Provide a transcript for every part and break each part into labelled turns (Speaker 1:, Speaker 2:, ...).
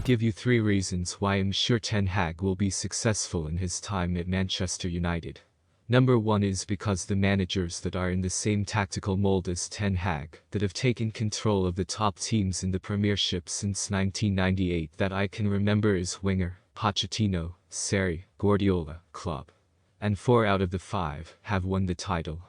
Speaker 1: give you 3 reasons why I'm sure Ten Hag will be successful in his time at Manchester United. Number 1 is because the managers that are in the same tactical mold as Ten Hag, that have taken control of the top teams in the Premiership since 1998 that I can remember is Wenger, Pochettino, Sarri, Guardiola, Klopp. And 4 out of the 5 have won the title.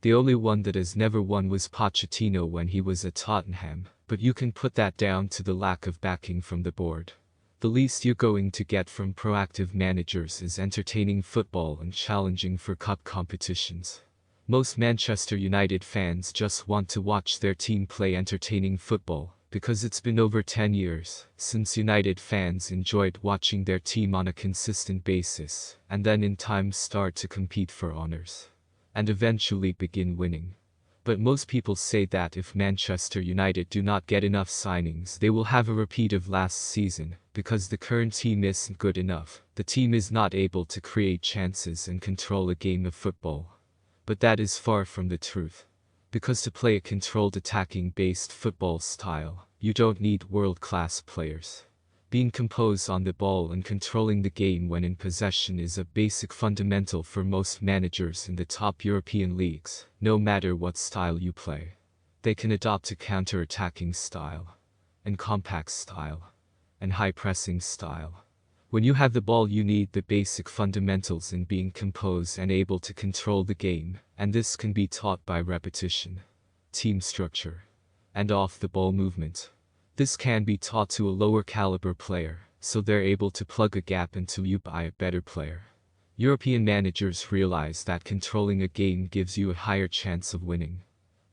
Speaker 1: The only one that has never won was Pochettino when he was at Tottenham, but you can put that down to the lack of backing from the board. The least you're going to get from proactive managers is entertaining football and challenging for cup competitions. Most Manchester United fans just want to watch their team play entertaining football, because it's been over 10 years since United fans enjoyed watching their team on a consistent basis, and then in time start to compete for honors. And eventually begin winning. But most people say that if Manchester United do not get enough signings, they will have a repeat of last season, because the current team isn't good enough. The team is not able to create chances and control a game of football. But that is far from the truth. Because to play a controlled attacking-based football style, you don't need world-class players. Being composed on the ball and controlling the game when in possession is a basic fundamental for most managers in the top European leagues, no matter what style you play. They can adopt a counter-attacking style, and compact style, and high-pressing style. When you have the ball, you need the basic fundamentals in being composed and able to control the game, and this can be taught by repetition, team structure, and off-the-ball movement. This can be taught to a lower caliber player, so they're able to plug a gap until you buy a better player. European managers realize that controlling a game gives you a higher chance of winning.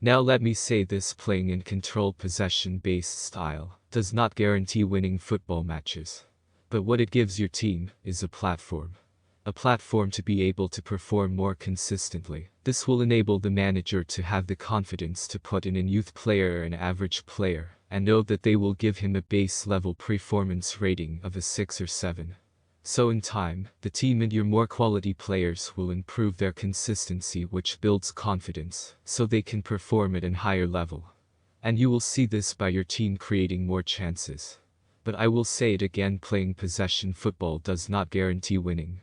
Speaker 1: Now let me say this: playing in controlled possession-based style does not guarantee winning football matches. But what it gives your team is a platform. A platform to be able to perform more consistently. This will enable the manager to have the confidence to put in a youth player or an average player, and know that they will give him a base level performance rating of a 6 or 7. So in time, the team and your more quality players will improve their consistency, which builds confidence, so they can perform at a higher level. And you will see this by your team creating more chances. But I will say it again, playing possession football does not guarantee winning.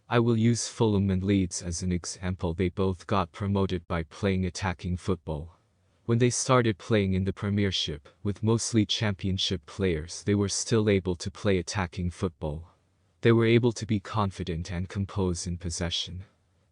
Speaker 1: I will use Fulham and Leeds as an example. They both got promoted by playing attacking football. When they started playing in the Premiership, with mostly Championship players, they were still able to play attacking football. They were able to be confident and composed in possession.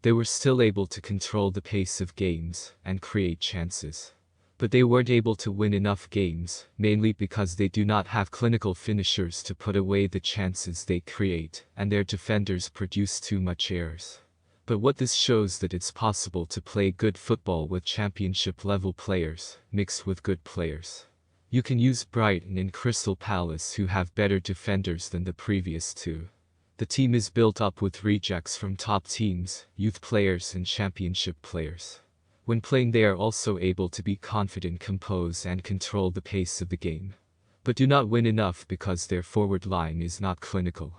Speaker 1: They were still able to control the pace of games and create chances. But they weren't able to win enough games, mainly because they do not have clinical finishers to put away the chances they create, and their defenders produce too much errors. But what this shows that it's possible to play good football with Championship-level players, mixed with good players. You can use Brighton and Crystal Palace, who have better defenders than the previous 2. The team is built up with rejects from top teams, youth players and Championship players. When playing, they are also able to be confident, composed and control the pace of the game. But do not win enough because their forward line is not clinical.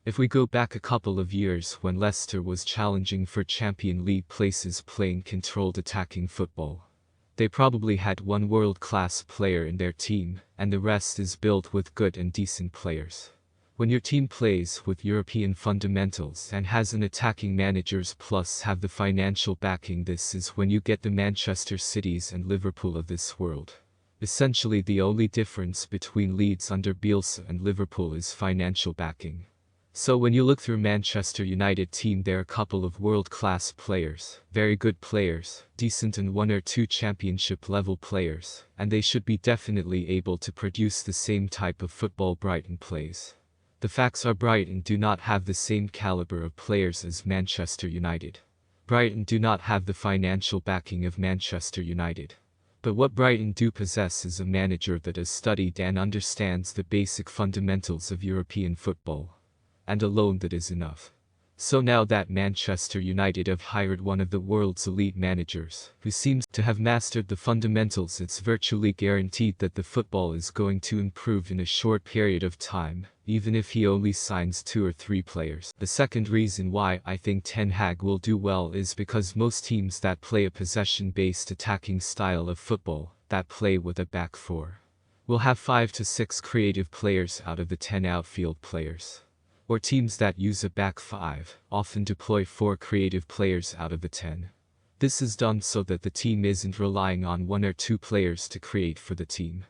Speaker 1: If we go back a couple of years when Leicester was challenging for Champions League places playing controlled attacking football, they probably had one world-class player in their team, and the rest is built with good and decent players. When your team plays with European fundamentals and has an attacking managers plus have the financial backing, this is when you get the Manchester Cities and Liverpool of this world. Essentially, the only difference between Leeds under Bielsa and Liverpool is financial backing. So when you look through Manchester United team, there are a couple of world-class players, very good players, decent and 1 or 2 Championship-level players, and they should be definitely able to produce the same type of football Brighton plays. The facts are Brighton do not have the same caliber of players as Manchester United. Brighton do not have the financial backing of Manchester United. But what Brighton do possess is a manager that has studied and understands the basic fundamentals of European football. And alone that is enough. So now that Manchester United have hired one of the world's elite managers, who seems to have mastered the fundamentals, it's virtually guaranteed that the football is going to improve in a short period of time, even if he only signs 2 or 3 players. The second reason why I think Ten Hag will do well is because most teams that play a possession-based attacking style of football, that play with a back 4, will have 5 to 6 creative players out of the 10 outfield players. Or teams that use a back 5 often deploy 4 creative players out of the 10. This is done so that the team isn't relying on 1 or 2 players to create for the team.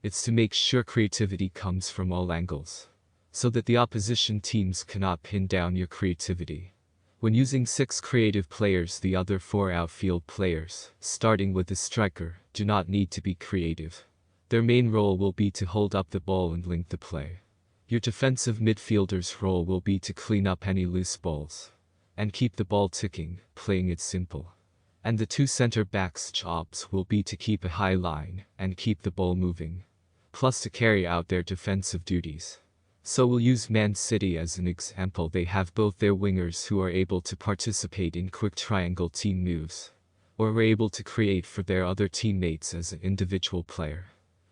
Speaker 1: It's to make sure creativity comes from all angles, so that the opposition teams cannot pin down your creativity. When using 6 creative players, the other 4 outfield players, starting with the striker, do not need to be creative. Their main role will be to hold up the ball and link the play. Your defensive midfielder's role will be to clean up any loose balls and keep the ball ticking, playing it simple. And the 2 center backs' jobs will be to keep a high line and keep the ball moving, plus to carry out their defensive duties. So we'll use Man City as an example. They have both their wingers who are able to participate in quick triangle team moves, or are able to create for their other teammates as an individual player,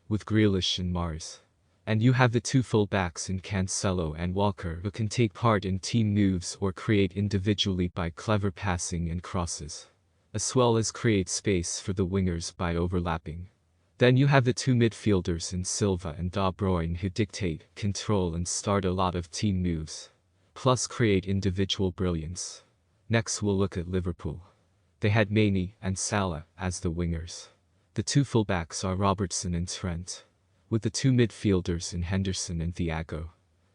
Speaker 1: with Grealish and Mars. And you have the 2 fullbacks in Cancelo and Walker who can take part in team moves or create individually by clever passing and crosses, as well as create space for the wingers by overlapping. Then you have the 2 midfielders in Silva and De Bruyne who dictate, control and start a lot of team moves, plus create individual brilliance. Next we'll look at Liverpool. They had Mané and Salah as the wingers. The 2 fullbacks are Robertson and Trent, with the 2 midfielders in Henderson and Thiago.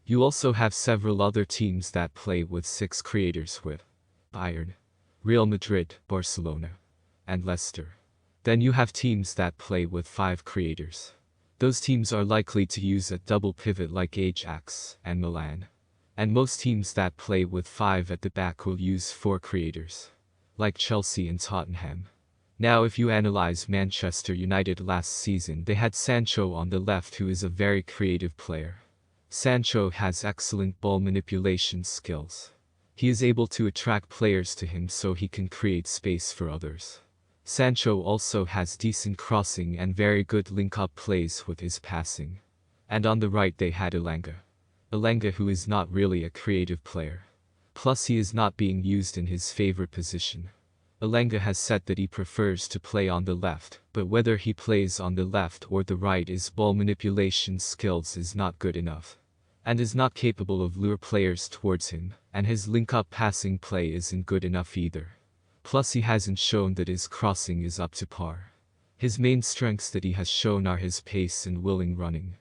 Speaker 1: You also have several other teams that play with 6 creators with Bayern, Real Madrid, Barcelona, and Leicester. Then you have teams that play with 5 creators. Those teams are likely to use a double pivot like Ajax and Milan. And most teams that play with 5 at the back will use 4 creators, like Chelsea and Tottenham. Now if you analyze Manchester United last season, they had Sancho on the left, who is a very creative player. Sancho has excellent ball manipulation skills. He is able to attract players to him so he can create space for others. Sancho also has decent crossing and very good link-up plays with his passing. And on the right they had Elanga. Elanga, who is not really a creative player. Plus he is not being used in his favorite position. Elanga has said that he prefers to play on the left, but whether he plays on the left or the right, his ball manipulation skills is not good enough, and is not capable of lure players towards him, and his link-up passing play isn't good enough either. Plus he hasn't shown that his crossing is up to par. His main strengths that he has shown are his pace and willing running,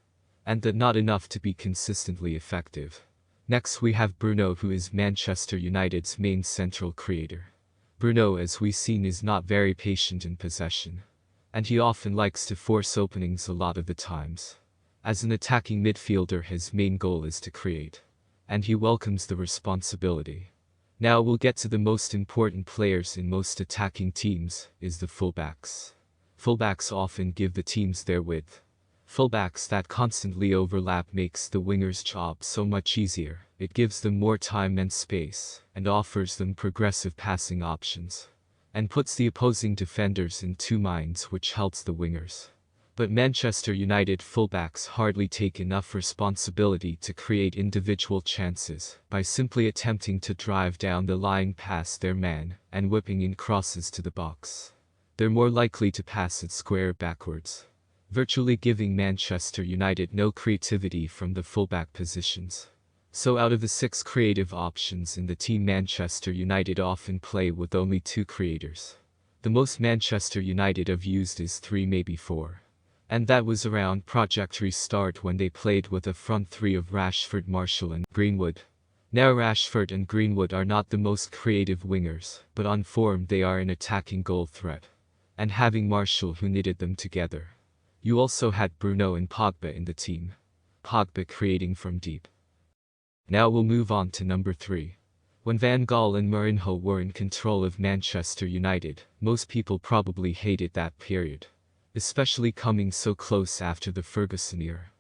Speaker 1: and that not enough to be consistently effective. Next we have Bruno, who is Manchester United's main central creator. Bruno, as we've seen, is not very patient in possession, and he often likes to force openings a lot of the times. As an attacking midfielder, his main goal is to create, and he welcomes the responsibility. Now we'll get to the most important players in most attacking teams, is the fullbacks. Fullbacks often give the teams their width. Fullbacks that constantly overlap makes the winger's job so much easier. It gives them more time and space, and offers them progressive passing options, and puts the opposing defenders in 2 minds, which helps the wingers. But Manchester United fullbacks hardly take enough responsibility to create individual chances by simply attempting to drive down the line past their man and whipping in crosses to the box. They're more likely to pass it square backwards, virtually giving Manchester United no creativity from the fullback positions. So out of the 6 creative options in the team, Manchester United often play with only 2 creators. The most Manchester United have used is 3, maybe 4. And that was around Project Restart, when they played with a front 3 of Rashford, Martial and Greenwood. Now Rashford and Greenwood are not the most creative wingers, but on form they are an attacking goal threat. And having Martial who knitted them together. You also had Bruno and Pogba in the team. Pogba creating from deep. Now we'll move on to number 3. When Van Gaal and Mourinho were in control of Manchester United, most people probably hated that period, especially coming so close after the Ferguson era,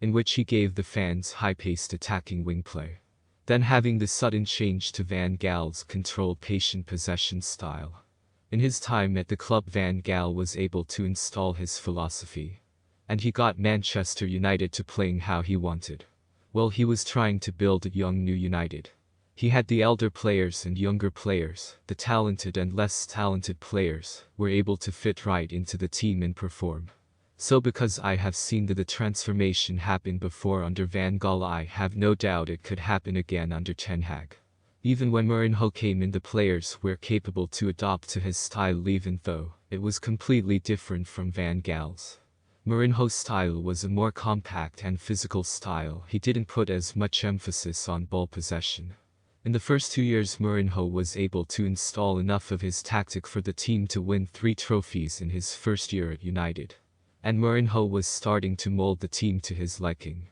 Speaker 1: in which he gave the fans high-paced attacking wing play. Then having the sudden change to Van Gaal's controlled patient possession style. In his time at the club, Van Gaal was able to install his philosophy, and he got Manchester United to playing how he wanted. Well, he was trying to build a young new United. He had the elder players and younger players, the talented and less talented players, were able to fit right into the team and perform. So because I have seen that the transformation happened before under Van Gaal, I have no doubt it could happen again under Ten Hag. Even when Mourinho came in, the players were capable to adopt to his style, even though it was completely different from Van Gaal's. Mourinho's style was a more compact and physical style. He didn't put as much emphasis on ball possession. In the first 2 years, Mourinho was able to install enough of his tactic for the team to win 3 trophies in his first year at United. And Mourinho was starting to mold the team to his liking.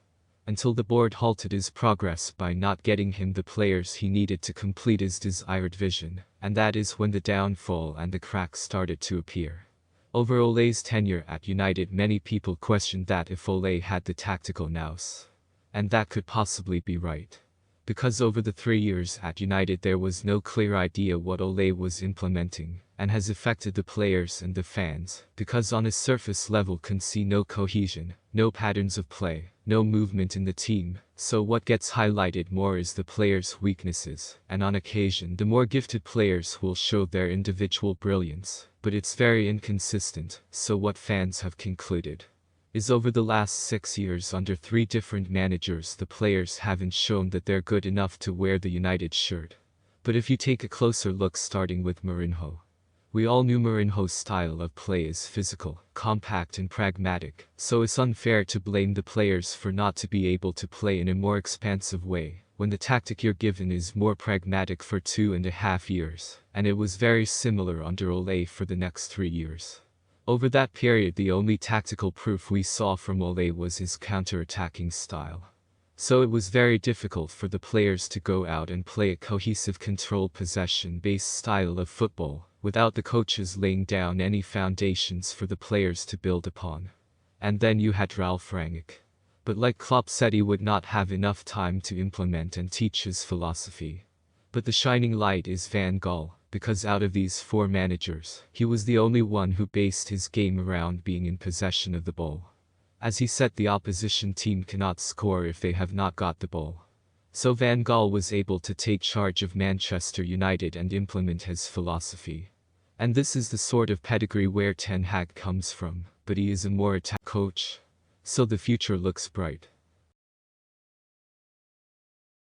Speaker 1: Until the board halted his progress by not getting him the players he needed to complete his desired vision, and that is when the downfall and the cracks started to appear. Over Ole's tenure at United, many people questioned that if Ole had the tactical nous. And that could possibly be right. Because over the 3 years at United there was no clear idea what Ole was implementing, and has affected the players and the fans, because on a surface level can see no cohesion, no patterns of play, no movement in the team, so what gets highlighted more is the players' weaknesses, and on occasion the more gifted players will show their individual brilliance, but it's very inconsistent, so what fans have concluded is over the last 6 years under 3 different managers the players haven't shown that they're good enough to wear the United shirt. But if you take a closer look, starting with Mourinho, we all knew Mourinho's style of play is physical, compact and pragmatic, so it's unfair to blame the players for not to be able to play in a more expansive way, when the tactic you're given is more pragmatic for 2.5 years, and it was very similar under Ole for the next 3 years. Over that period the only tactical proof we saw from Ole was his counter-attacking style. So it was very difficult for the players to go out and play a cohesive, controlled, possession-based style of football, without the coaches laying down any foundations for the players to build upon. And then you had Ralf Rangnick. But like Klopp said, he would not have enough time to implement and teach his philosophy. But the shining light is Van Gaal, because out of these 4 managers, he was the only one who based his game around being in possession of the ball. As he said, the opposition team cannot score if they have not got the ball. So Van Gaal was able to take charge of Manchester United and implement his philosophy. And this is the sort of pedigree where Ten Hag comes from, but he is a more attack coach. So the future looks bright.